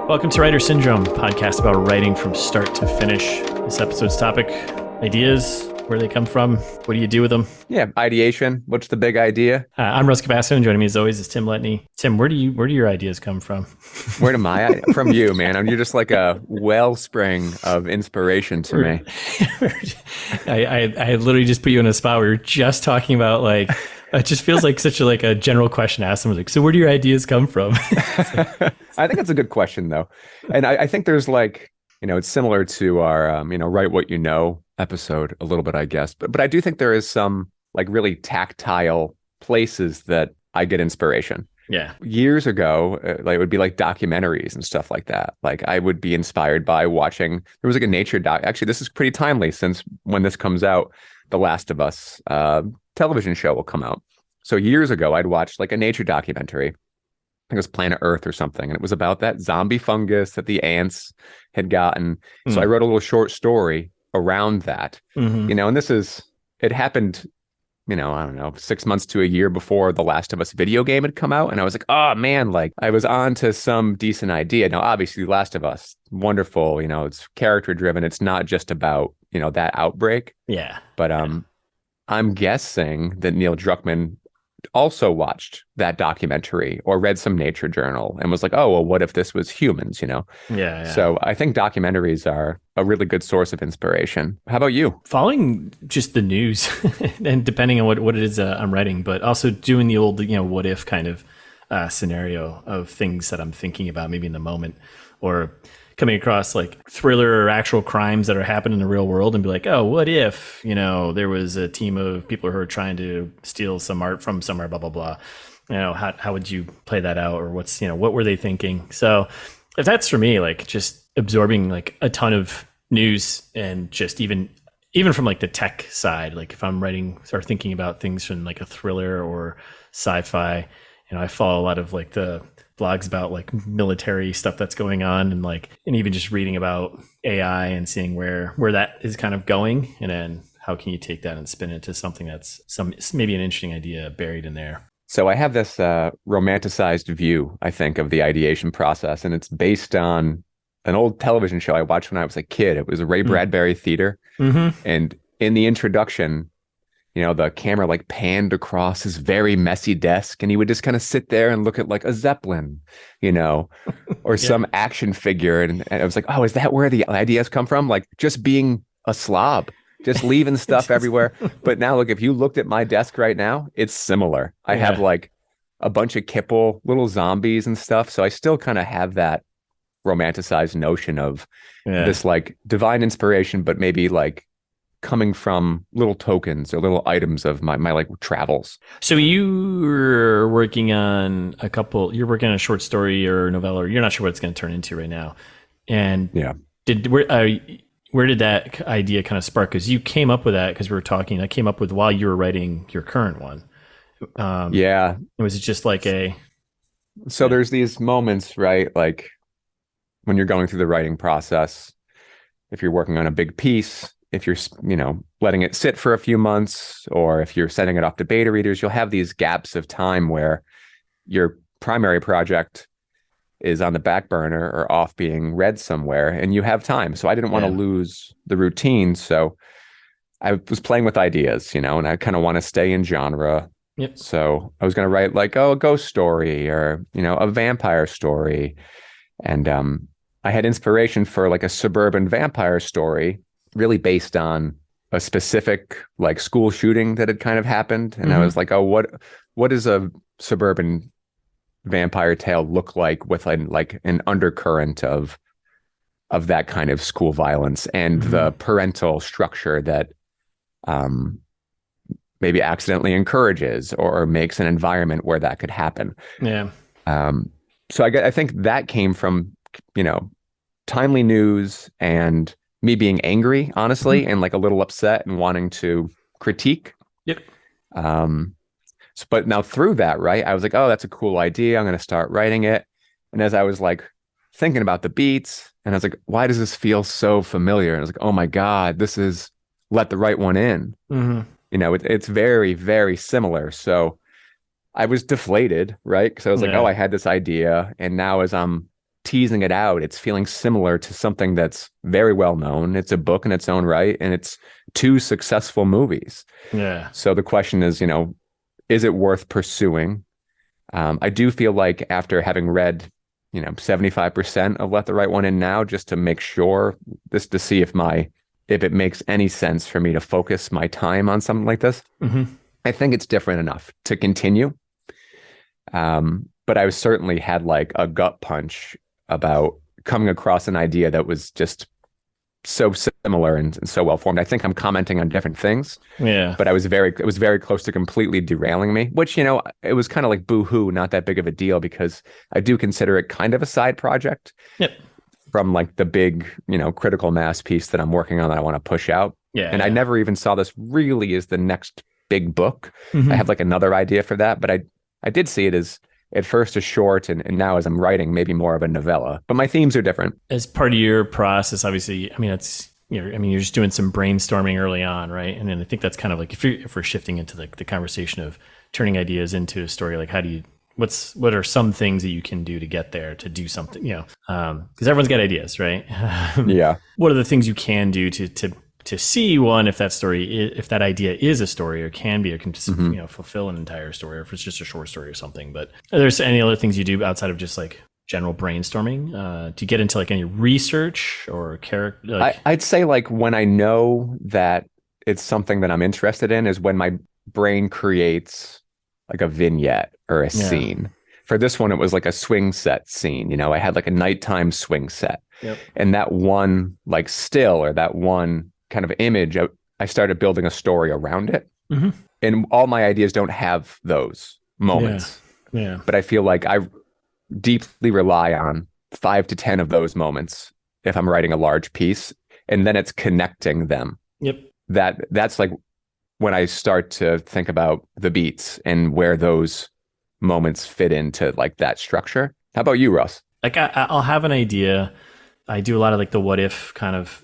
Welcome to Writer Syndrome, podcast about writing from start to finish. This episode's topic, ideas, where they come from, what do you do with them? Yeah, ideation. What's the big idea? I'm Russ Cabasso, and joining me as always is Tim Letney. Tim, where do your ideas come from? Where do my from you, man? You're just like a wellspring of inspiration to me. I literally just put you in a spot where you're just talking about like it just feels like such a general question to ask someone like, so where do your ideas come from? I think that's a good question though. And I think there's like, it's similar to our, write what you know episode a little bit, I guess. But I do think there is some like really tactile places that I get inspiration. Yeah. Years ago, it would be like documentaries and stuff like that. Like I would be inspired by watching, there was like a nature doc. Actually, this is pretty timely since when this comes out, The Last of Us television show will come out. So years ago, I'd watched like a nature documentary. I think it was Planet Earth or something. And it was about that zombie fungus that the ants had gotten. So I wrote a little short story around that, and it happened, I don't know, 6 months to a year before the Last of Us video game had come out. And I was like, oh man, like I was on to some decent idea. Now, obviously Last of Us, wonderful, it's character driven. It's not just about, that outbreak. Yeah. But I'm guessing that Neil Druckmann also watched that documentary or read some nature journal and was like, oh, well, what if this was humans, Yeah. So I think documentaries are a really good source of inspiration. How about you? Following just the news and depending on what it is I'm writing, but also doing the old, what if kind of scenario of things that I'm thinking about maybe in the moment, or coming across like thriller or actual crimes that are happening in the real world and be like, oh, what if, there was a team of people who are trying to steal some art from somewhere, blah, blah, blah. How would you play that out? Or what were they thinking? So if that's for me, like just absorbing like a ton of news and just even from like the tech side, like if I'm writing or thinking about things from like a thriller or sci-fi, I follow a lot of like the blogs about like military stuff that's going on and even just reading about AI and seeing where that is kind of going. And then how can you take that and spin it into something that's maybe an interesting idea buried in there. So I have this romanticized view, I think, of the ideation process, and it's based on an old television show I watched when I was a kid. It was Ray Bradbury Theater. And in the introduction, the camera like panned across his very messy desk and he would just kind of sit there and look at like a Zeppelin, or some action figure. And I was like, oh, is that where the ideas come from? Like just being a slob, just leaving stuff everywhere. But now look, if you looked at my desk right now, it's similar. I have like a bunch of kipple, little zombies and stuff. So I still kind of have that romanticized notion of this like divine inspiration, but maybe like coming from little tokens or little items of my like travels. So you're working on a short story or novella, or you're not sure what it's going to turn into right now. And where did that idea kind of spark? Because you came up with that because we were talking. I came up with while you were writing your current one. Was it just like So there's these moments, right? Like when you're going through the writing process, if you're working on a big piece, if you're, letting it sit for a few months, or if you're sending it off to beta readers, you'll have these gaps of time where your primary project is on the back burner or off being read somewhere and you have time. So I didn't want to lose the routine. So I was playing with ideas, and I kind of want to stay in genre. Yep. So I was going to write like, a ghost story or, a vampire story. And I had inspiration for like a suburban vampire story, really based on a specific like school shooting that had kind of happened. And I was like, oh, what does a suburban vampire tale look like with an undercurrent of that kind of school violence and the parental structure that maybe accidentally encourages or makes an environment where that could happen. Yeah. So I think that came from, timely news and me being angry, honestly, and like a little upset and wanting to critique. Yep. But now through that, right, I was like, oh, that's a cool idea. I'm going to start writing it. And as I was like thinking about the beats, and I was like, why does this feel so familiar? And I was like, oh my God, this is Let the Right One In. It's very, very similar. So I was deflated, right? Because I was like, oh, I had this idea. And now as I'm teasing it out, it's feeling similar to something that's very well known. It's a book in its own right, and it's 2 successful movies. Yeah. So the question is, is it worth pursuing? I do feel like after having read, 75% of Let the Right One In Now, just to make sure this, to see if it makes any sense for me to focus my time on something like this. I think it's different enough to continue. But I certainly had like a gut punch about coming across an idea that was just so similar and so well formed. I think I'm commenting on different things. Yeah. But it was very close to completely derailing me, which, it was kind of like boo-hoo, not that big of a deal, because I do consider it kind of a side project. Yep. From like the big, critical mass piece that I'm working on that I want to push out. Yeah. And I never even saw this really as the next big book. I have like another idea for that, but I did see it as at first a short, and now as I'm writing, maybe more of a novella. But my themes are different. As part of your process, obviously, I mean, you're just doing some brainstorming early on, right? And then I think that's kind of like if we're shifting into the conversation of turning ideas into a story, like what are some things that you can do to get there, to do something, because everyone's got ideas, right? Yeah. What are the things you can do to see, one, if that idea is a story or can be, or can just, fulfill an entire story, or if it's just a short story or something. But are there any other things you do outside of just like general brainstorming? Do you get into like any research or character? I'd say like when I know that it's something that I'm interested in is when my brain creates like a vignette or a scene. For this one, it was like a swing set scene. I had like a nighttime swing set. Yep. And that one like still, or that one kind of image, I started building a story around it. And all my ideas don't have those moments. Yeah. But I feel like I deeply rely on 5 to 10 of those moments if I'm writing a large piece, and then it's connecting them. Yep. That's like when I start to think about the beats and where those moments fit into like that structure. How about you, Russ? Like I'll have an idea. I do a lot of like the what if kind of,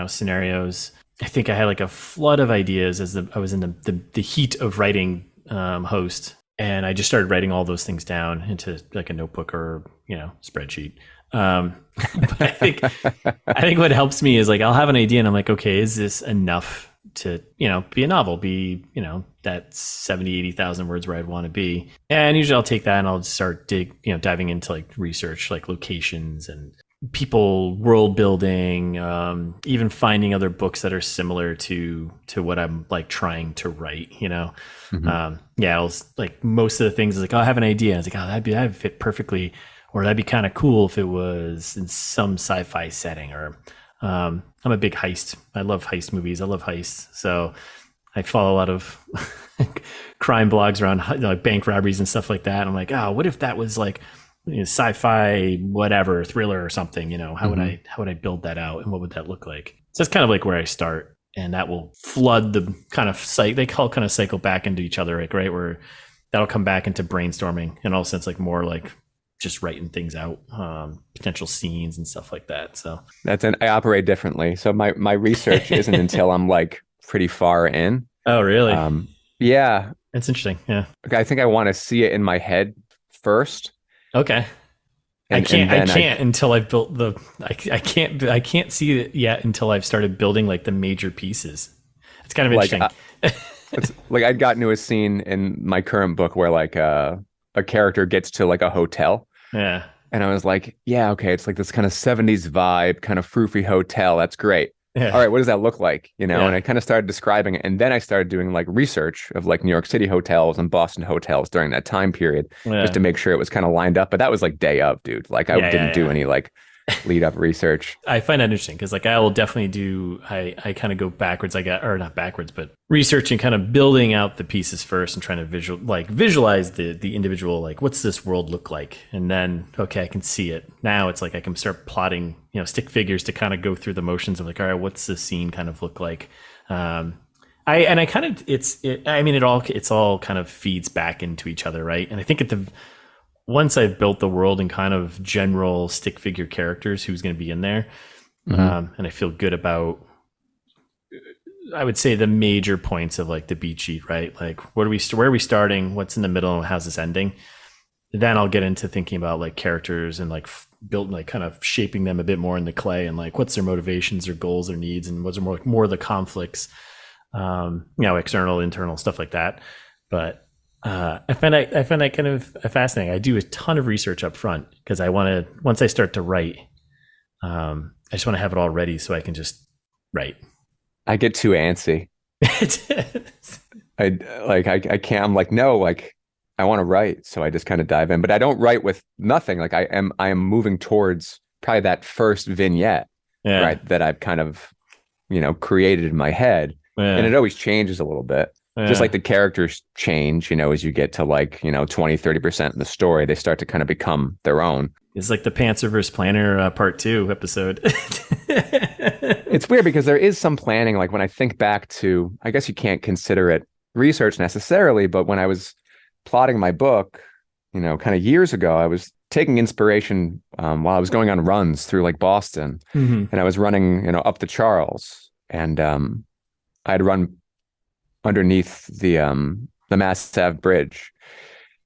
scenarios. I think I had like a flood of ideas as I was in the heat of writing Host. And I just started writing all those things down into like a notebook or, spreadsheet. But I think what helps me is like, I'll have an idea and I'm like, okay, is this enough to, be a novel, be, that 70, 80,000 words where I'd want to be. And usually I'll take that and I'll start diving into like research, like locations and people, world building, even finding other books that are similar to what I'm like trying to write, I was like, most of the things is like, oh, I have an idea. I was like, oh, that'd fit perfectly, or that'd be kind of cool if it was in some sci-fi setting, or I'm a big heist. I love heist movies. I love heists. So I follow a lot of crime blogs around like bank robberies and stuff like that. I'm like, oh, what if that was like sci-fi, whatever, thriller or something, how would I build that out, and what would that look like? So that's kind of like where I start, and that will flood the kind of they all kind of cycle back into each other, like, right, where that'll come back into brainstorming, and all of a sudden it's like more like just writing things out, potential scenes and stuff like that. So I operate differently. So my research isn't until I'm like pretty far in. Oh, really? Yeah. That's interesting. Yeah. I think I want to see it in my head first. Okay. I can't until I've built I can't see it yet until I've started building like the major pieces. It's kind of interesting. It's like I'd gotten to a scene in my current book where like a character gets to like a hotel. Yeah. And I was like, yeah, okay, it's like this kind of 70s vibe, kind of froofy hotel. That's great. Yeah. All right, what does that look like? Yeah. And I kind of started describing it. And then I started doing like research of like New York City hotels and Boston hotels during that time period, just to make sure it was kind of lined up. But that was like day of, dude. Like I didn't do any like lead up research. I find that interesting because like I will definitely do, I kind of go backwards, or not backwards, but researching, kind of building out the pieces first and trying to visualize the individual, like what's this world look like? And then, okay, I can see it. Now it's like I can start plotting, stick figures to kind of go through the motions of like, all right, what's the scene kind of look like? It's all kind of feeds back into each other, right? And I think once I've built the world and kind of general stick figure characters, who's going to be in there, and I feel good about, I would say, the major points of like the beat sheet, right? Like where are we starting? What's in the middle? And how's this ending? then I'll get into thinking about like characters and like build like kind of shaping them a bit more in the clay and like what's their motivations or goals or needs and what's more of the conflicts, external, internal stuff like that. But I find that kind of fascinating. I do a ton of research up front because I want to, once I start to write, I just want to have it all ready so I can just write. I get too antsy. I can't, I'm like, no, like I want to write. So I just kind of dive in, but I don't write with nothing. Like I am moving towards probably that first vignette, right? That I've kind of, created in my head. And it always changes a little bit. Just like the characters change, as you get to like, 20, 30% in the story, they start to kind of become their own. It's like the Pantser vs. Planner part 2 episode. It's weird because there is some planning. Like when I think back to, I guess you can't consider it research necessarily, but when I was plotting my book, kind of years ago, I was taking inspiration while I was going on runs through like Boston, and I was running, up the Charles, and I'd run underneath the Mass Ave Bridge,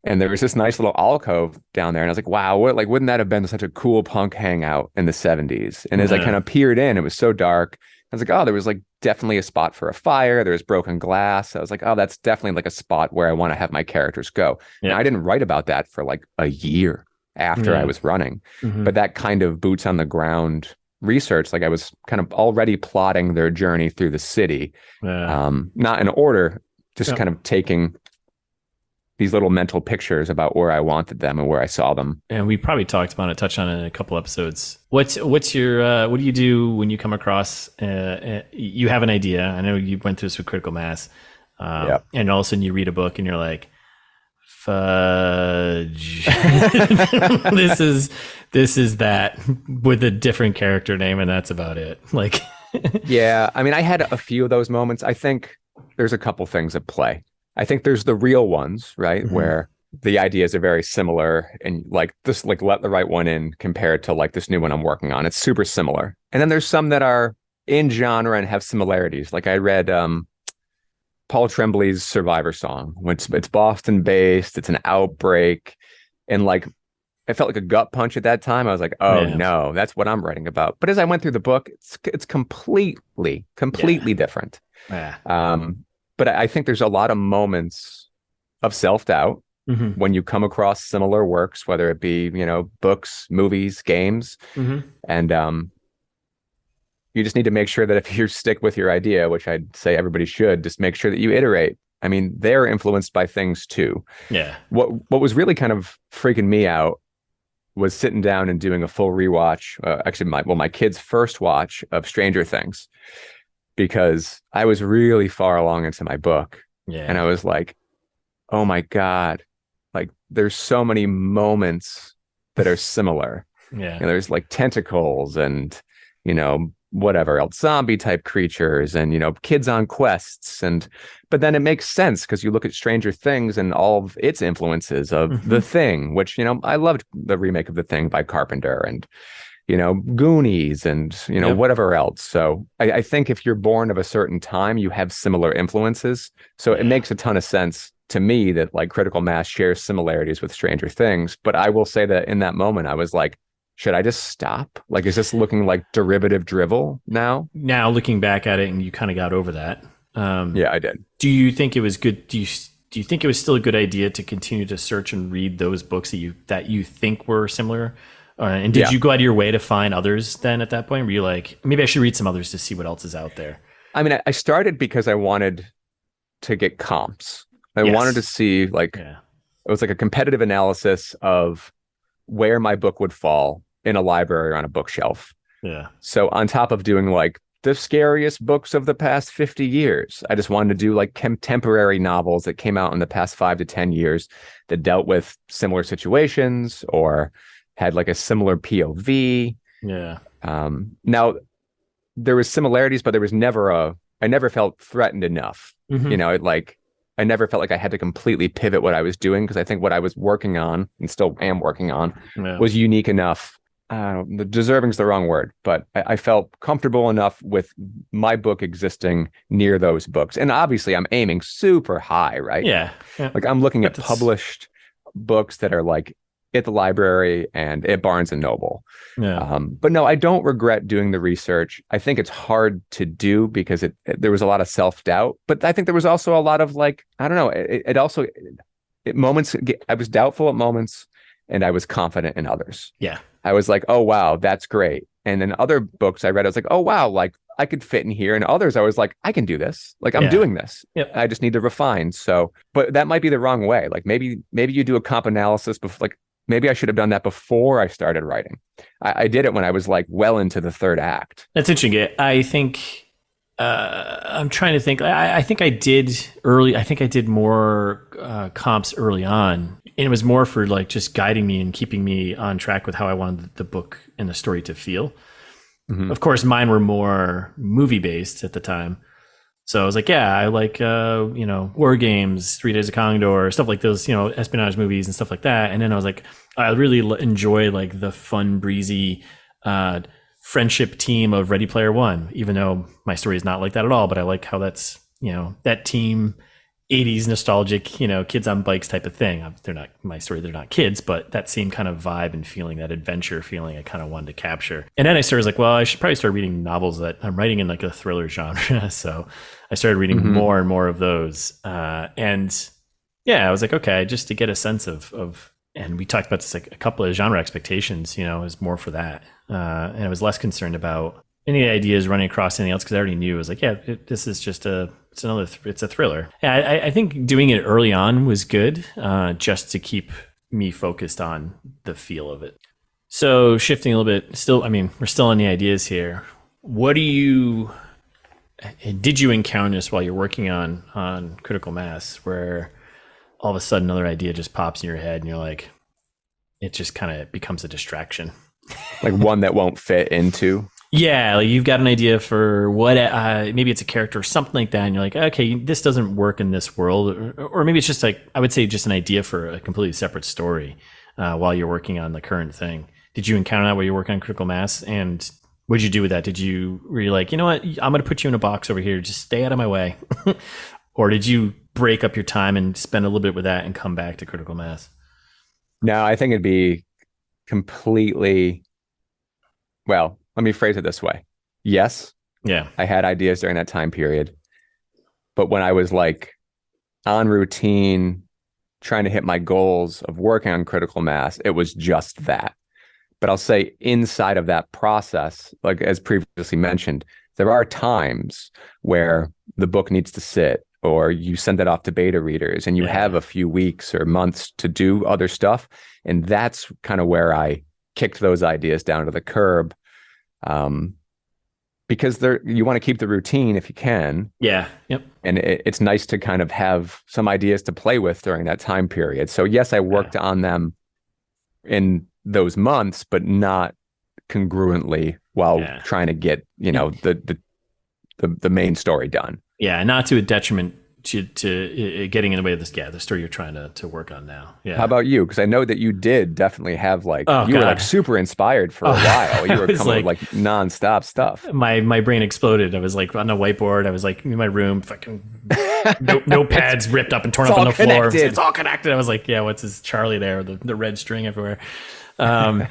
and there was this nice little alcove down there, and I was like, wow, wouldn't that have been such a cool punk hangout in the 70s? And as I kind of peered in, it was so dark. I was like, oh, there was like definitely a spot for a fire. There was broken glass. I was like, oh, that's definitely like a spot where I want to have my characters go. And I didn't write about that for like a year after I was running, but that kind of boots on the ground research, like I was kind of already plotting their journey through the city, not in order, just kind of taking these little mental pictures about where I wanted them and where I saw them. And we probably touched on it in a couple episodes. What's your what do you do when you come across you have an idea? I know you went through this with Critical Mass, and all of a sudden you read a book and you're like, fudge. this is that with a different character name, and that's about it. Like, yeah, I mean, I had a few of those moments. I think there's a couple things at play. I think there's the real ones, right, where the ideas are very similar, and like this, like Let the Right One In compared to like this new one I'm working on, it's super similar. And then there's some that are in genre and have similarities. Like I read Paul Tremblay's Survivor Song. It's Boston based, it's an outbreak, and like I felt like a gut punch at that time. I was like, oh no, that's what I'm writing about. But as I went through the book, it's completely different. But I think there's a lot of moments of self-doubt when you come across similar works, whether it be, books, movies, games. And you just need to make sure that if you stick with your idea, which I'd say everybody should, just make sure that you iterate. I mean, they're influenced by things too. Yeah. What was really kind of freaking me out was sitting down and doing a full rewatch. Actually, my kids' first watch of Stranger Things, because I was really far along into my book. Yeah. And I was like, oh my God, like there's so many moments that are similar. Yeah. And there's like tentacles and, whatever else, zombie type creatures and, kids on quests. But then it makes sense because you look at Stranger Things and all of its influences of The Thing, which, I loved the remake of The Thing by Carpenter, and Goonies and, whatever else. So I think if you're born of a certain time, you have similar influences. So it makes a ton of sense to me that like Critical Mass shares similarities with Stranger Things. But I will say that in that moment, I was like, should I just stop? Like, is this looking like derivative drivel now? Now looking back at it, and you kind of got over that. Yeah, I did. Do you think it was good? Do you think it was still a good idea to continue to search and read those books that you think were similar? And did you go out of your way to find others then at that point? Were you like, maybe I should read some others to see what else is out there? I mean, I started because I wanted to get comps. I wanted to see like, it was like a competitive analysis of where my book would fall in a library or on a bookshelf. Yeah. So on top of doing like the scariest books of the past 50 years, I just wanted to do like contemporary novels that came out in the past 5 to 10 years that dealt with similar situations or had like a similar POV. Yeah. Now there was similarities, but there was I never felt threatened enough. I never felt like I had to completely pivot what I was doing, because I think what I was working on and still am working on was unique enough. Deserving is the wrong word, but I felt comfortable enough with my book existing near those books. And obviously I'm aiming super high, right? Yeah. Like I'm looking at published books that are like at the library and at Barnes and Noble. Yeah. But no, I don't regret doing the research. I think it's hard to do because there was a lot of self-doubt, but I think there was also a lot of like, I don't know, moments, I was doubtful at moments and I was confident in others. Yeah. I was like, oh, wow, that's great. And then other books I read, I was like, oh, wow, like I could fit in here. And others, I was like, I can do this. Like I'm doing this. Yep. I just need to refine. So, but that might be the wrong way. Like maybe you do a comp analysis before, like maybe I should have done that before I started writing. I did it when I was like well into the third act. That's interesting. I think I'm trying to think. I think I did early. I think I did more comps early on, and it was more for like just guiding me and keeping me on track with how I wanted the book and the story to feel. Mm-hmm. Of course, mine were more movie based at the time. So I was like, yeah, I like, War Games, 3 Days of Condor, stuff like those, espionage movies and stuff like that. And then I was like, I really enjoy like the fun, breezy friendship team of Ready Player One, even though my story is not like that at all. But I like how that's, that team, 80s nostalgic, kids on bikes type of thing. They're not my story. They're not kids, but that same kind of vibe and feeling, that adventure feeling I kind of wanted to capture. And then I started like, well, I should probably start reading novels that I'm writing in like a thriller genre. So I started reading more and more of those. And yeah, I was like, okay, just to get a sense of, and we talked about this, like a couple of genre expectations, is more for that. And I was less concerned about any ideas running across anything else because I already knew. I was like, yeah, this is just it's a thriller. Yeah, I think doing it early on was good, just to keep me focused on the feel of it. So shifting a little bit, we're still on the ideas here. Did you encounter this while you're working on Critical Mass, where all of a sudden another idea just pops in your head and you're like, it just kind of becomes a distraction? Like one that won't fit into. Yeah, like you've got an idea for what, maybe it's a character or something like that, and you're like, okay, this doesn't work in this world, or maybe it's just like, I would say just an idea for a completely separate story while you're working on the current thing. Did you encounter that while you're working on Critical Mass, and what did you do with that? Were you like, you know what, I'm going to put you in a box over here, just stay out of my way? Or did you break up your time and spend a little bit with that and come back to Critical Mass? No, I think it'd be completely, well, let me phrase it this way. Yes. Yeah. I had ideas during that time period. But when I was like on routine, trying to hit my goals of working on Critical Mass, it was just that. But I'll say inside of that process, like as previously mentioned, there are times where the book needs to sit, or you send it off to beta readers and you have a few weeks or months to do other stuff. And that's kind of where I kicked those ideas down to the curb. Because you want to keep the routine if you can. Yeah. Yep. And it's nice to kind of have some ideas to play with during that time period. So yes, I worked on them in those months, but not congruently while trying to get, the main story done. Yeah. Not to a detriment to getting in the way of this, the story you're trying to work on now. Yeah. How about you? Because I know that you did definitely have were like super inspired for a while. You were coming with like nonstop stuff. My brain exploded. I was like on a whiteboard. I was like in my room, fucking notepads ripped up and torn up on the floor. It's all connected. I was like, yeah, what's this Charlie there? The red string everywhere. And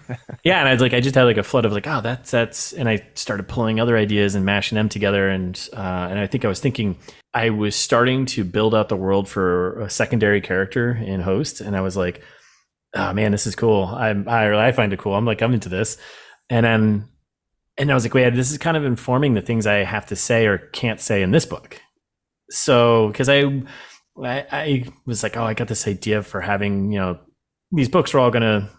I just had like a flood of like, oh, that's, and I started pulling other ideas and mashing them together. And I think I was thinking, I was starting to build out the world for a secondary character in Host, and I was like, oh man, this is cool. I find it cool. I'm into this. And I was like, wait, this is kind of informing the things I have to say or can't say in this book. So, because I was like, oh, I got this idea for having, these books are all going to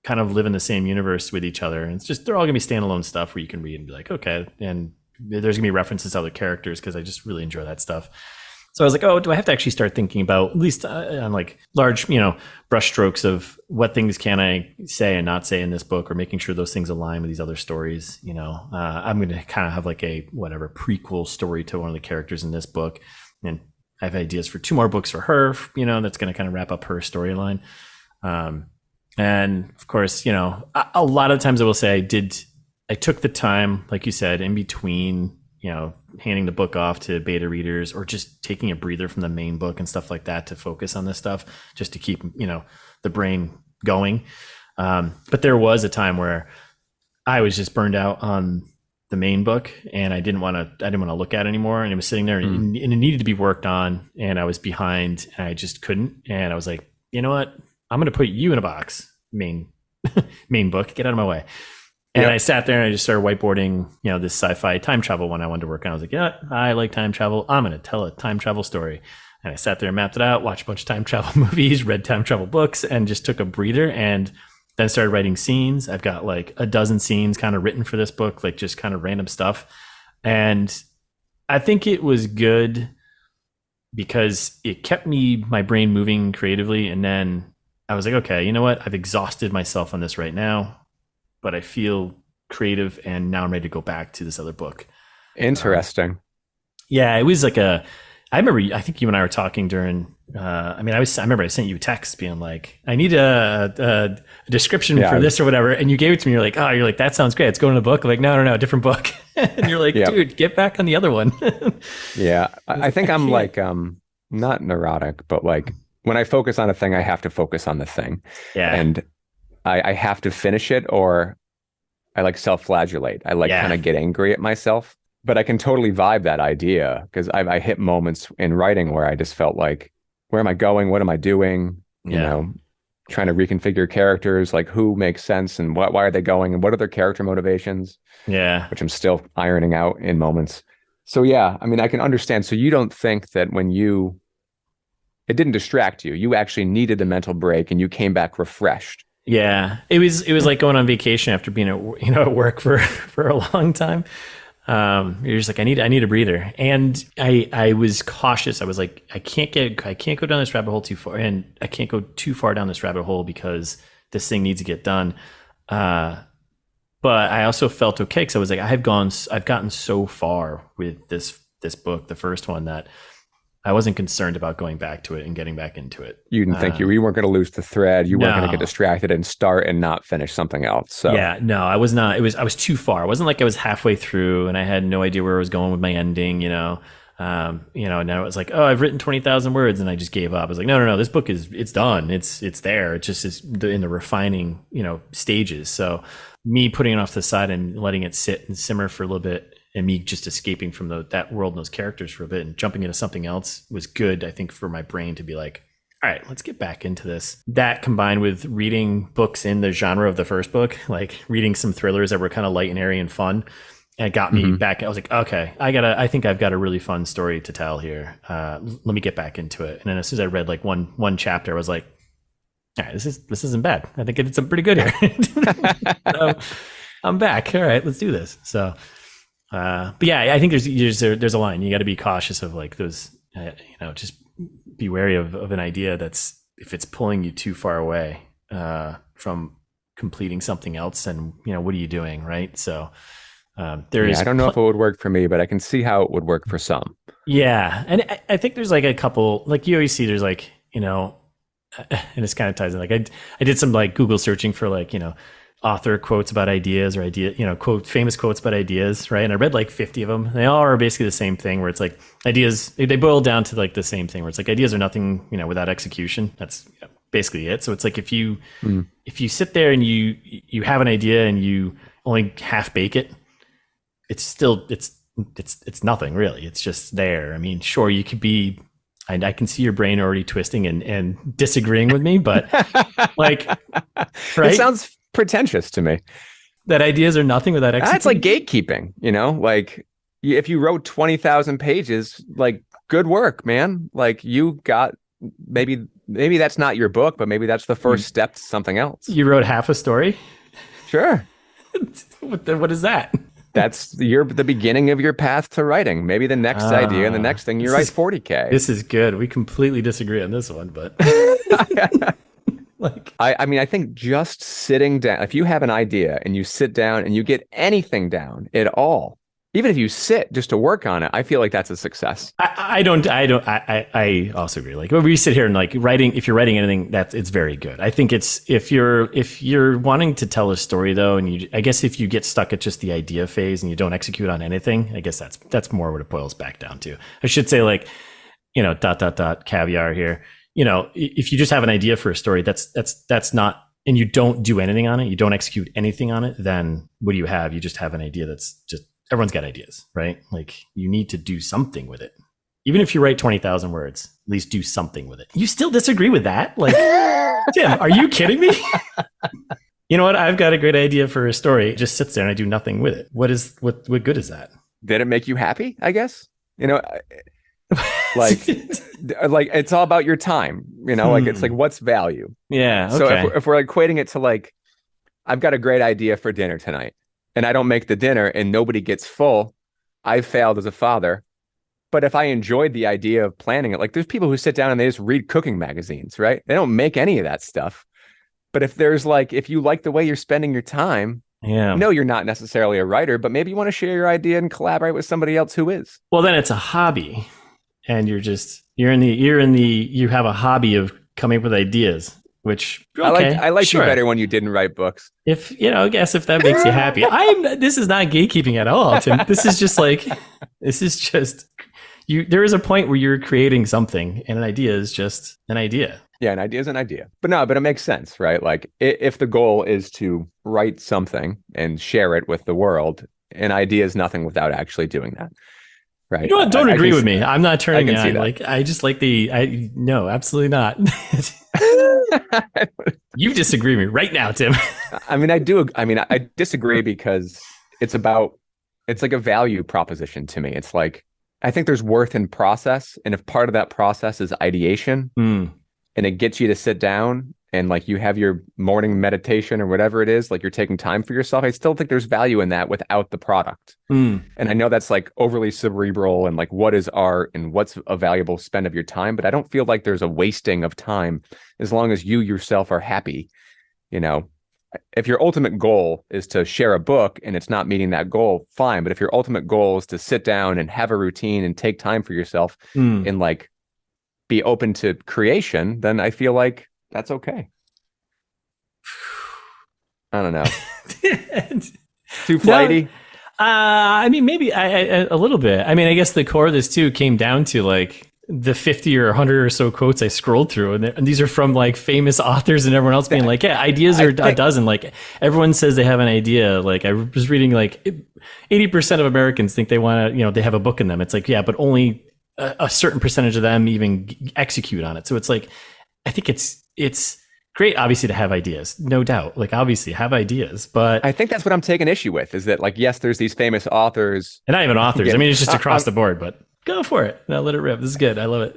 kind of live in the same universe with each other. And it's just, they're all gonna be standalone stuff where you can read and be like, okay. And there's gonna be references to other characters because I just really enjoy that stuff. So I was like, oh, do I have to actually start thinking about, at least on like large, brush strokes of what things can I say and not say in this book, or making sure those things align with these other stories. I'm going to kind of have like a prequel story to one of the characters in this book. And I have ideas for 2 more books for her, that's going to kind of wrap up her storyline. And of course, a lot of times I will say I took the time, like you said, in between handing the book off to beta readers or just taking a breather from the main book and stuff like that to focus on this stuff, just to keep, the brain going. But there was a time where I was just burned out on the main book and I didn't want to look at it anymore. And it was sitting there and it needed to be worked on and I was behind and I just couldn't. And I was like, you know what? I'm going to put you in a box, main book, get out of my way. And I sat there and I just started whiteboarding, this sci-fi time travel one I wanted to work on. I was like, yeah, I like time travel. I'm going to tell a time travel story. And I sat there and mapped it out, watched a bunch of time travel movies, read time travel books, and just took a breather and then started writing scenes. I've got like a dozen scenes kind of written for this book, like just kind of random stuff. And I think it was good because it kept my brain moving creatively. And then I was like, okay, you know what? I've exhausted myself on this right now, but I feel creative and now I'm ready to go back to this other book. Interesting. Yeah, it was like I remember, I think you and I were talking during, I remember I sent you a text being like, I need a description for this or whatever. And you gave it to me. You're like, that sounds great. It's going in a book. I'm like, no, different book. And you're like, dude, get back on the other one. Yeah. I think I'm like, not neurotic, but like when I focus on a thing, I have to focus on the thing. Yeah. And I have to finish it or I like self-flagellate. I like kind of get angry at myself. But I can totally vibe that idea because I hit moments in writing where I just felt like, where am I going? What am I doing? Trying to reconfigure characters, like who makes sense and why are they going and what are their character motivations? Yeah. Which I'm still ironing out in moments. So yeah, I mean, I can understand. So you don't think that it didn't distract you. You actually needed the mental break and you came back refreshed. Yeah. It was like going on vacation after being at work for a long time. You're just like, I need a breather. And I was cautious. I was like, I can't go down this rabbit hole too far. And I can't go too far down this rabbit hole because this thing needs to get done. But I also felt okay. Cause I was like, I've gotten so far with this book, the first one, that I wasn't concerned about going back to it and getting back into it. You didn't think you weren't going to lose the thread. You weren't going to get distracted and start and not finish something else. So yeah, no, I was not. I was too far. It wasn't like I was halfway through and I had no idea where I was going with my ending. Now it was like, oh, I've written 20,000 words and I just gave up. I was like, no, this book it's done. It's there. It just is in the refining, stages. So me putting it off to the side and letting it sit and simmer for a little bit, and me just escaping from that world and those characters for a bit and jumping into something else was good, I think, for my brain to be like, all right, let's get back into this. That combined with reading books in the genre of the first book, like reading some thrillers that were kind of light and airy and fun, and it got me back. I was like, okay, I think I've got a really fun story to tell here. Let me get back into it. And then as soon as I read like one chapter, I was like, all right, this isn't bad. I think it's pretty good here. So I'm back. All right, let's do this. So but yeah, I think there's a line. You got to be cautious of like those, just be wary of an idea that's, if it's pulling you too far away from completing something else, then what are you doing, right? So I don't know if it would work for me, but I can see how it would work for some. Yeah, and I think there's like a couple, like you always see, there's like and this kind of ties in. Like I did some like Google searching for like author quotes about ideas or famous quotes about ideas, right? And I read like 50 of them. They all are basically the same thing, where it's like ideas, they boil down to like the same thing, where it's like ideas are nothing, without execution. That's basically it. So it's like if you sit there and you have an idea and you only half bake it, it's still it's nothing really. It's just there. I mean, sure, you could be, I can see your brain already twisting and disagreeing with me, but like, right? It sounds pretentious to me. That ideas are nothing without execution. That's like gatekeeping, like if you wrote 20,000 pages, like good work, man. Like you got, maybe that's not your book, but maybe that's the first step to something else. You wrote half a story? Sure. What is that? That's the beginning of your path to writing. Maybe the next idea and the next thing you write 40K. This is good. We completely disagree on this one, but like I think just sitting down, if you have an idea and you sit down and you get anything down at all, even if you sit just to work on it, I feel like that's a success. I also agree. Like when we sit here and like writing, if you're writing anything, it's very good. I think it's, if you're wanting to tell a story though, and I guess if you get stuck at just the idea phase and you don't execute on anything, I guess that's more what it boils back down to. I should say, like, caviar here. If you just have an idea for a story, that's not, and you don't do anything on it, you don't execute anything on it, then what do you have? You just have an idea that's just, everyone's got ideas, right? Like you need to do something with it. Even if you write 20,000 words, at least do something with it. You still disagree with that? Like, Tim, are you kidding me? You know what? I've got a great idea for a story. It just sits there and I do nothing with it. What good is that? Did it make you happy? I guess, like it's all about your time, like it's like, what's value? Yeah. Okay. So if we're equating it to like, I've got a great idea for dinner tonight, and I don't make the dinner and nobody gets full, I've failed as a father. But if I enjoyed the idea of planning it, like there's people who sit down and they just read cooking magazines, right? They don't make any of that stuff. But if you like the way you're spending your time, no, you're not necessarily a writer, but maybe you want to share your idea and collaborate with somebody else who is. Well, then it's a hobby, and you have a hobby of coming up with ideas. Which, okay, I like you better when you didn't write books. If I guess if that makes you happy. This is not gatekeeping at all, Tim. This is just you. There is a point where you're creating something, and an idea is just an idea. Yeah, an idea is an idea. But it makes sense, right? Like if the goal is to write something and share it with the world, an idea is nothing without actually doing that. Right. You know what? Don't agree with me. I'm not turning on. Like, I just like no, absolutely not. You disagree with me right now, Tim. I disagree because it's like a value proposition to me. It's like, I think there's worth in process. And if part of that process is ideation and it gets you to sit down and like you have your morning meditation or whatever it is, like you're taking time for yourself, I still think there's value in that without the product. And I know that's like overly cerebral and like what is art and what's a valuable spend of your time, but I don't feel like there's a wasting of time as long as you yourself are happy. If your ultimate goal is to share a book and it's not meeting that goal, fine. But if your ultimate goal is to sit down and have a routine and take time for yourself and like be open to creation, then I feel like that's okay. I don't know. Too flighty? No, maybe a little bit. I guess the core of this too came down to like the 50 or 100 or so quotes I scrolled through. And these are from like famous authors and everyone else being like, yeah, ideas are a dozen. Like everyone says they have an idea. Like I was reading like 80% of Americans think they want to, they have a book in them. It's like, yeah, but only a certain percentage of them even execute on it. So it's like, I think it's great, obviously, to have ideas, no doubt. Like, obviously, have ideas, but I think that's what I'm taking issue with. Is that like, yes, there's these famous authors, and not even authors. It's just across the board. But go for it. Now let it rip. This is good. I love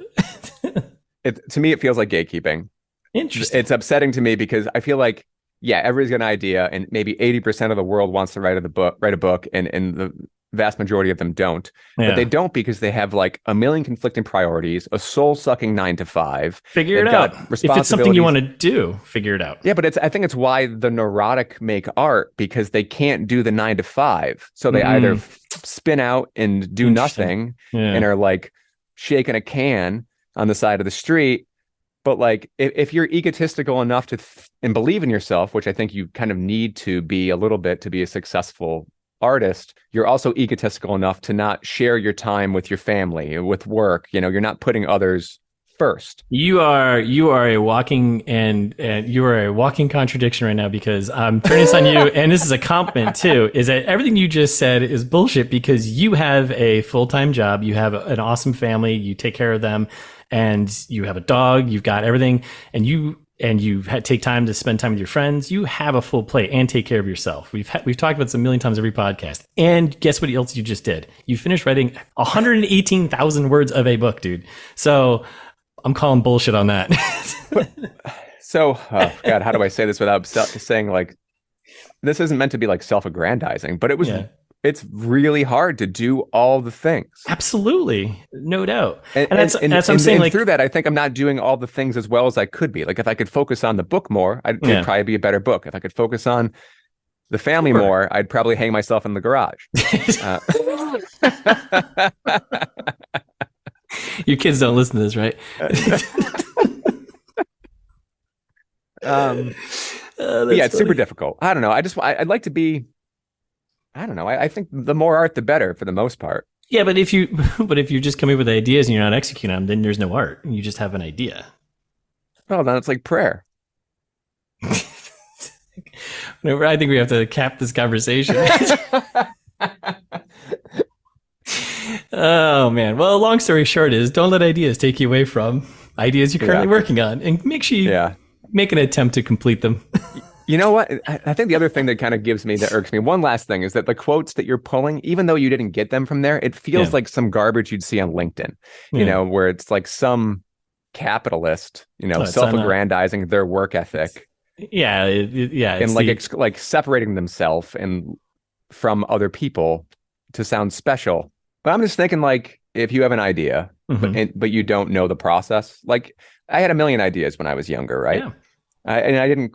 it. To me, it feels like gatekeeping. Interesting. It's upsetting to me because I feel like, yeah, everybody's got an idea, and maybe 80% of the world wants to write a book, and the vast majority of them don't. Yeah. But they don't because they have like a million conflicting priorities, a soul-sucking 9-to-5. Figure it out. If it's something you want to do, figure it out. Yeah, but I think it's why the neurotic make art, because they can't do the 9-to-5. So they either spin out and do nothing and are like shaking a can on the side of the street. But like, if you're egotistical enough and believe in yourself, which I think you kind of need to be a little bit to be a successful artist, you're also egotistical enough to not share your time with your family, with work. You're not putting others first. You are a walking and you are a walking contradiction right now, because I'm turning this on you, and this is a compliment too, is that everything you just said is bullshit, because you have a full-time job, you have an awesome family, you take care of them, and you have a dog, you've got everything, and you take time to spend time with your friends. You have a full plate and take care of yourself. We've talked about this a million times every podcast. And guess what else you just did? You finished writing 118,000 words of a book, dude. So I'm calling bullshit on that. So, oh God, how do I say this without saying like, this isn't meant to be like self-aggrandizing, but it was. Yeah. It's really hard to do all the things. Absolutely. No doubt. And that's what I'm saying. Like, through that, I think I'm not doing all the things as well as I could be. Like, if I could focus on the book more, it'd probably be a better book. If I could focus on the family more, I'd probably hang myself in the garage. Your kids don't listen to this, right? Yeah, it's super difficult. I don't know. I'd like to be, I don't know. I think the more art, the better for the most part. Yeah, but if you're just coming up with ideas and you're not executing them, then there's no art. You just have an idea. Well, then it's like prayer. Whenever I think we have to cap this conversation. Oh man. Well, long story short is don't let ideas take you away from ideas you're currently working on, and make sure you make an attempt to complete them. You know what? I think the other thing that kind of irks me, one last thing, is that the quotes that you're pulling, even though you didn't get them from there, it feels like some garbage you'd see on LinkedIn, you know, where it's like some capitalist, you know, self-aggrandizing their work ethic. Yeah. And like separating themselves and from other people to sound special. But I'm just thinking, like, if you have an idea, but you don't know the process, like I had a million ideas when I was younger, right? Yeah.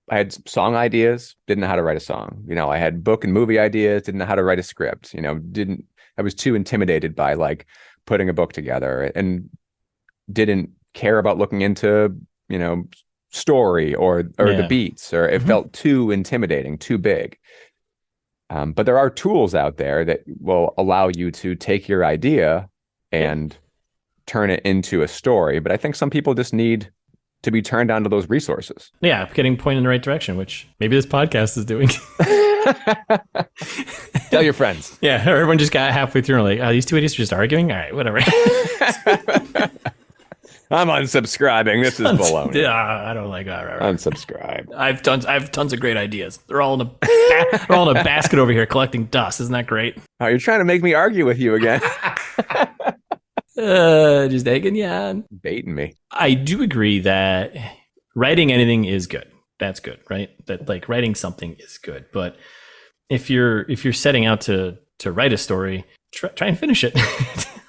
I had song ideas, didn't know how to write a song. You know, I had book and movie ideas, didn't know how to write a script. You know, I was too intimidated by like putting a book together and didn't care about looking into, you know, story or the beats, or it felt too intimidating, too big. But there are tools out there that will allow you to take your idea and turn it into a story. But I think some people just need to be turned on to those resources. Yeah, getting pointed in the right direction, which maybe this podcast is doing. Tell your friends. Yeah, everyone just got halfway through and like, oh, these two idiots are just arguing? All right, whatever. I'm unsubscribing. This is baloney. Yeah, I don't like that. Unsubscribe. I have tons of great ideas. They're all in a basket over here collecting dust. Isn't that great? Oh, you're trying to make me argue with you again. Just egging you on. Baiting me. I do agree that writing anything is good. That's good, right? That like writing something is good. But if you're setting out to write a story, try and finish it.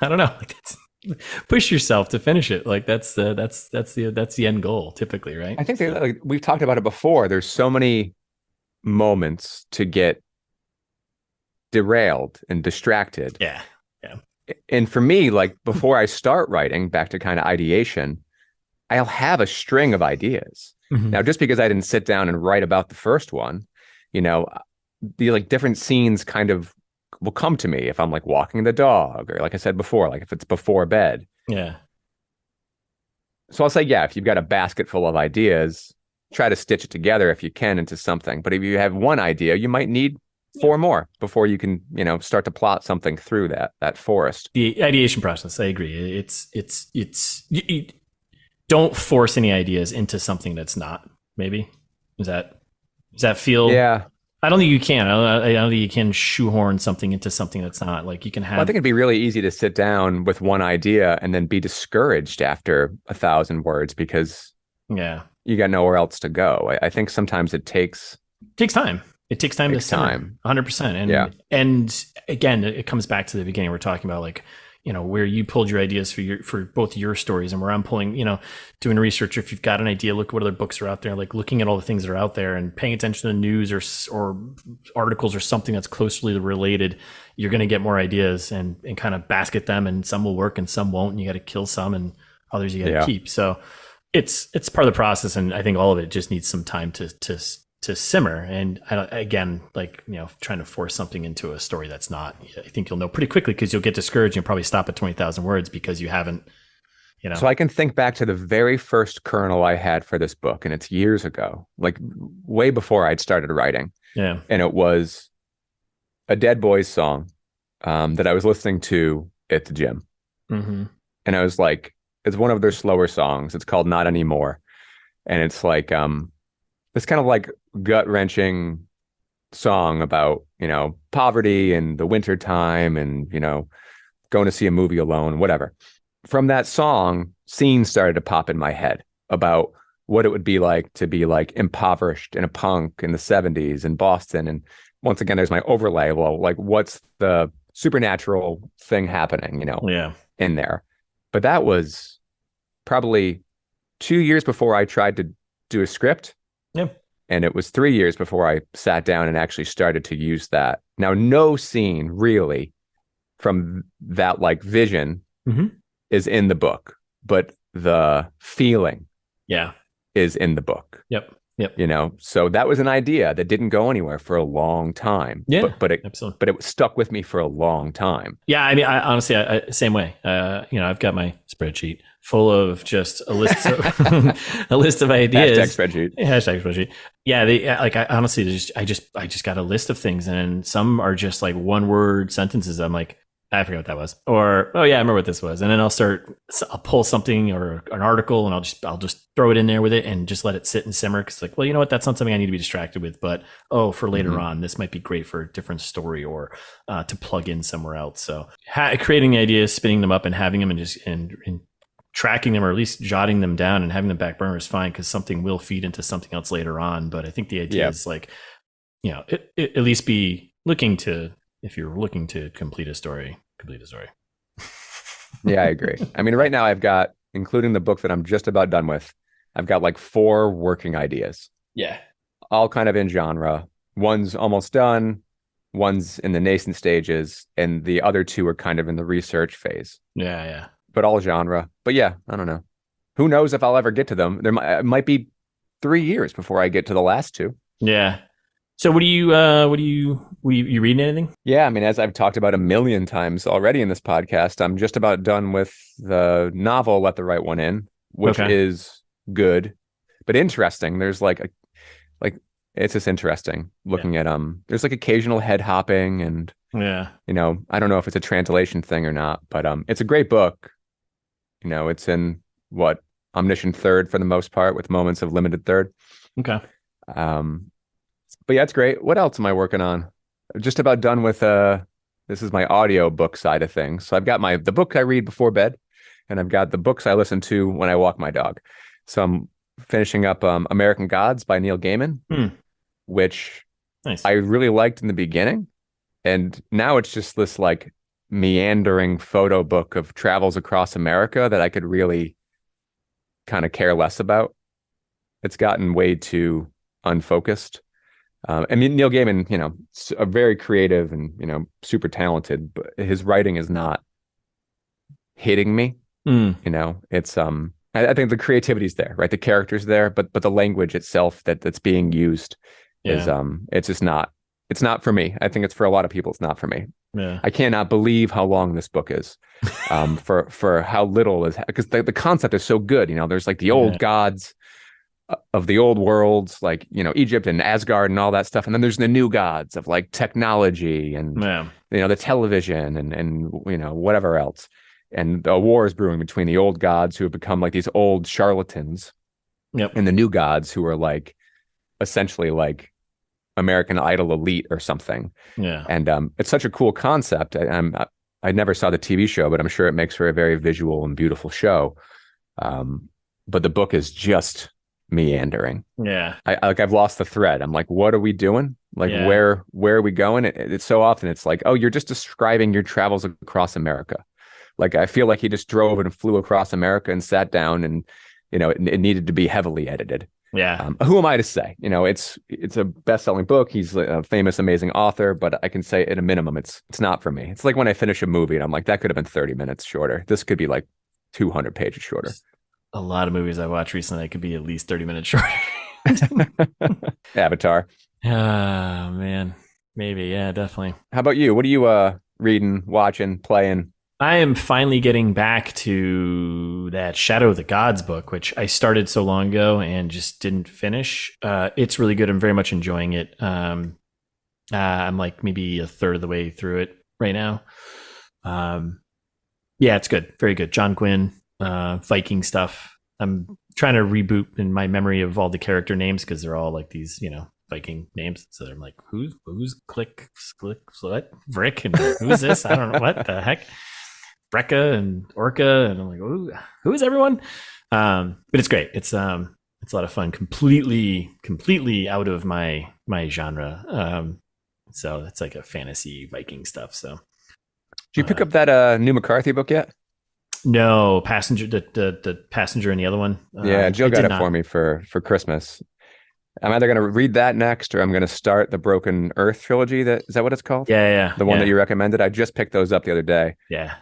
I don't know. Push yourself to finish it. Like that's the end goal typically, right? I think like we've talked about it before. There's so many moments to get derailed and distracted. Yeah. And for me, like before I start writing, back to kind of ideation, I'll have a string of ideas. Now, just because I didn't sit down and write about the first one, you know, the like different scenes kind of will come to me if I'm like walking the dog, or like I said before, like if it's before bed. Yeah. So I'll say, yeah, if you've got a basket full of ideas, try to stitch it together if you can into something. But if you have one idea, you might need 4 more before you can, you know, start to plot something through that forest. The ideation process, I agree. You don't force any ideas into something that's not. Maybe does that feel? Yeah. I don't think you can. I don't think you can shoehorn something into something that's not. Like you can have. Well, I think it'd be really easy to sit down with one idea and then be discouraged after 1,000 words because you got nowhere else to go. I think sometimes it takes time. It takes time to simmer, 100%. And again, it comes back to the beginning. We're talking about like, you know, where you pulled your ideas for both your stories and where I'm pulling, you know, doing research. If you've got an idea, look what other books are out there, like looking at all the things that are out there and paying attention to the news or articles or something that's closely related. You're going to get more ideas and kind of basket them, and some will work and some won't. And you got to kill some and others you got to keep. So it's part of the process. And I think all of it just needs some time to simmer. And again, like, you know, trying to force something into a story that's not, I think you'll know pretty quickly because you'll get discouraged and you'll probably stop at 20,000 words because you haven't, you know. So I can think back to the very first kernel I had for this book, and it's years ago, like way before I'd started writing. Yeah. And it was a Dead Boys song that I was listening to at the gym. And I was like, it's one of their slower songs. It's called Not Anymore. And it's like, it's kind of like gut-wrenching song about, you know, poverty and the winter time and, you know, going to see a movie alone, whatever. From that song, scenes started to pop in my head about what it would be like to be like impoverished in a punk in the 70s in Boston. And once again, there's my overlay. Well, like what's the supernatural thing happening, you know, in there. But that was probably 2 years before I tried to do a script. Yeah. And it was 3 years before I sat down and actually started to use that. Now, no scene really from that like vision Mm-hmm. is in the book, but the feeling Yeah. is in the book. Yep. Yep. So that was an idea that didn't go anywhere for a long time, Yeah. Absolutely. but it stuck with me for a long time. Yeah. I mean, I honestly, same way. I've got my spreadsheet full of just a list of a list of ideas. Hashtag spreadsheet. Yeah. I honestly I just got a list of things, and some are just like one word sentences. I'm like, I forget what that was, or oh yeah, I remember what this was, and then I'll pull something or an article, and I'll just throw it in there with it, and just let it sit and simmer. Because like, well, you know what, that's not something I need to be distracted with, but for later on, this might be great for a different story or to plug in somewhere else. So creating the ideas, spinning them up, and having them, and tracking them, or at least jotting them down and having them back burner is fine, because something will feed into something else later on. But I think the idea is like, at least be looking to. If you're looking to complete a story. Yeah, I agree. I mean, right now I've got, including the book that I'm just about done with, I've got like 4 working ideas. Yeah. All kind of in genre. One's almost done, one's in the nascent stages, and the other 2 are kind of in the research phase. Yeah, yeah. But all genre. But yeah, I don't know. Who knows if I'll ever get to them? It might be 3 years before I get to the last 2. Yeah. So what are you reading anything? Yeah, I mean, as I've talked about a million times already in this podcast, I'm just about done with the novel Let the Right One In, which is good, but interesting. There's like it's just interesting looking at there's like occasional head hopping, and I don't know if it's a translation thing or not, but it's a great book. It's in omniscient third for the most part, with moments of limited third. Okay. But yeah, it's great. What else am I working on? Just about done with this is my audio book side of things. So I've got the book I read before bed, and I've got the books I listen to when I walk my dog. So I'm finishing up American Gods by Neil Gaiman, which I really liked in the beginning. And now it's just this like meandering photo book of travels across America that I could really kind of care less about. It's gotten way too unfocused. I mean, Neil Gaiman, a very creative and, super talented, but his writing is not hitting me. It's, I think the creativity is there, right? The character's there, but the language itself that's being used is, it's just not, it's not for me. I think it's for a lot of people. It's not for me. Yeah. I cannot believe how long this book is, for how little is, because the concept is so good. There's like the old gods of the old worlds, like Egypt and Asgard and all that stuff, and then there's the new gods of like technology and the television and whatever else, and a war is brewing between the old gods who have become like these old charlatans, and the new gods who are like essentially like American Idol elite or something. And it's such a cool concept. I never saw the TV show, but I'm sure it makes for a very visual and beautiful show. But the book is just meandering. I've lost the thread. I'm like, what are we doing? Like, where are we going? It's so often it's like, oh, you're just describing your travels across America. Like, I feel like he just drove and flew across America and sat down, and it needed to be heavily edited. Who am I to say? It's a best-selling book. He's a famous, amazing author, but I can say at a minimum, it's not for me. It's like when I finish a movie and I'm like, that could have been 30 minutes shorter. This could be like 200 pages shorter. A lot of movies I watched recently that could be at least 30 minutes short. Avatar. Oh, man. Maybe. Yeah, definitely. How about you? What are you reading, watching, playing? I am finally getting back to that Shadow of the Gods book, which I started so long ago and just didn't finish. It's really good. I'm very much enjoying it. I'm like maybe a third of the way through it right now. Yeah, it's good. Very good. John Gwynne. Viking stuff. I'm trying to reboot in my memory of all the character names, because they're all like these, Viking names. So I'm like, who's Click, what? Vrick, and who's this? I don't know what the heck. Brekka and Orca, and I'm like, who is everyone? But it's great. It's a lot of fun. Completely out of my genre. So it's like a fantasy Viking stuff. So did you pick up that new McCarthy book yet? No, Passenger, the Passenger and the other one. Yeah, Jill got it for me for Christmas. I'm either going to read that next or I'm going to start the Broken Earth trilogy. Is that what it's called? Yeah. The one that you recommended. I just picked those up the other day. Yeah.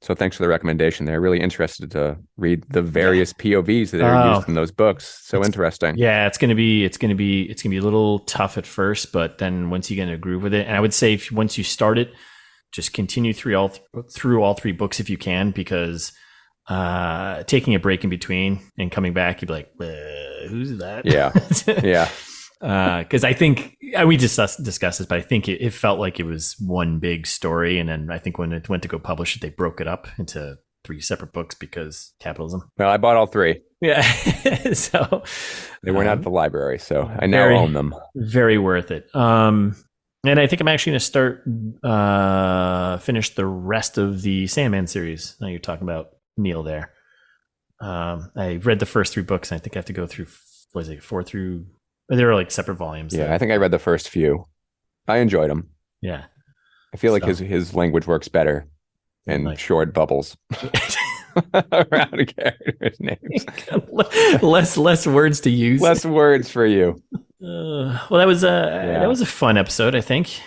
So thanks for the recommendation. They're really interested to read the various POVs that are used in those books. So interesting. Yeah, it's gonna be a little tough at first, but then once you get in a groove with it, and I would say once you start it, just continue through all three books if you can, because taking a break in between and coming back, you'd be like, who's that? Yeah, yeah. Because I think we just discussed this, but I think it felt like it was one big story, and then I think when it went to go publish it, they broke it up into 3 separate books because capitalism. Well, I bought all 3. Yeah, so they were not at the library, so I now own them. Very worth it. And I think I'm actually going to start finish the rest of the Sandman series. Now you're talking about Neil there. I read the first 3 books, and I think I have to go through 4 through. They were like separate volumes. Yeah, I think I read the first few. I enjoyed them. Yeah, I feel like his language works better in like, short bubbles around characters' names. less words to use. Less words for you. Well, that was a fun episode, I think.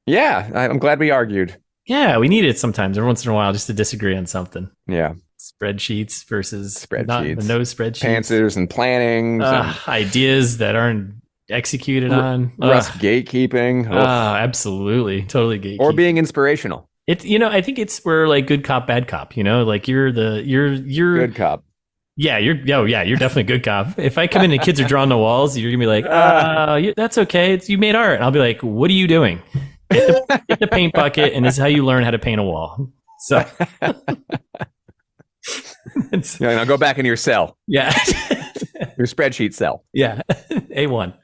Yeah, I'm glad we argued. Yeah, we need it sometimes, every once in a while, just to disagree on something. Yeah. Spreadsheets versus spreadsheets. No spreadsheets. Pantsers and plannings. Ideas that aren't executed on. Russ gatekeeping. Absolutely. Totally gatekeeping. Or being inspirational. I think we're like good cop, bad cop, like you're good cop. Yeah, you're definitely a good cop. If I come in and kids are drawing the walls, you're gonna be like, that's okay. You made art. And I'll be like, what are you doing? Get the paint bucket, and this is how you learn how to paint a wall. So now go back into your cell. Yeah. Your spreadsheet cell. Yeah. A1.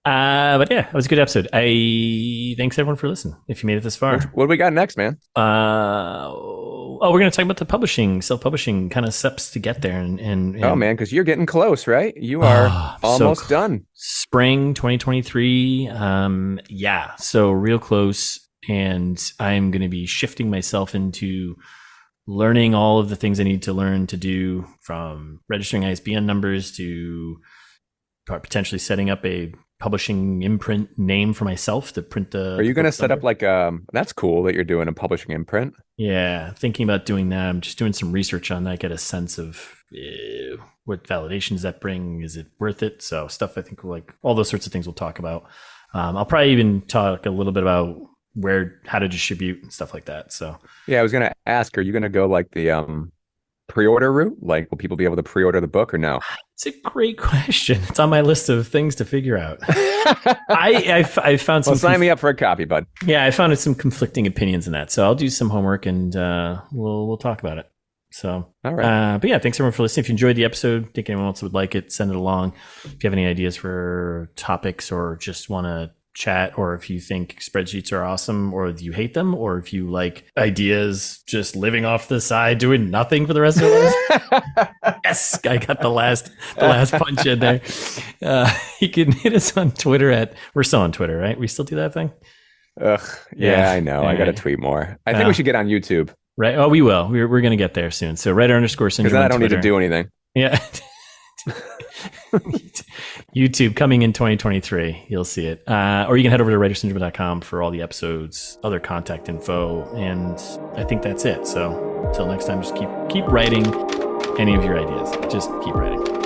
But yeah, it was a good episode. Thanks everyone for listening. If you made it this far. What do we got next, man? We're going to talk about the self-publishing kind of steps to get there. And oh man, because you're getting close, right? You are almost done. Spring 2023. Yeah. So real close. And I'm going to be shifting myself into learning all of the things I need to learn to do, from registering ISBN numbers to potentially setting up a publishing imprint name for myself to print the. Are you going to set up like that's cool that you're doing a publishing imprint? Yeah, thinking about doing that. I'm just doing some research on that, get a sense of what validations that bring. Is it worth it? So stuff I think like all those sorts of things we'll talk about. I'll probably even talk a little bit about how to distribute and stuff like that. So yeah, I was going to ask, are you going to go like the pre-order route? Like, will people be able to pre-order the book or no? It's a great question. It's on my list of things to figure out. I found some. Well, sign me up for a copy, bud. Yeah, I found some conflicting opinions in that, so I'll do some homework and we'll talk about it. So, all right. But yeah, thanks everyone for listening. If you enjoyed the episode, think anyone else would like it, send it along. If you have any ideas for topics or just want to chat, or if you think spreadsheets are awesome or you hate them, or if you like ideas just living off the side doing nothing for the rest of your life. Yes, I got the last punch in there. You can hit us on Twitter we're still on Twitter, right? We still do that thing. Yeah, I know. I gotta tweet more. I think we should get on YouTube. Right. Oh, we will. We're gonna get there soon. So writer_syndrome. Because then I don't need to do anything. Yeah. YouTube coming in 2023. You'll see it. Or you can head over to writersyndrome.com for all the episodes, other contact info, and I think that's it. So until next time, just keep writing any of your ideas. Just keep writing.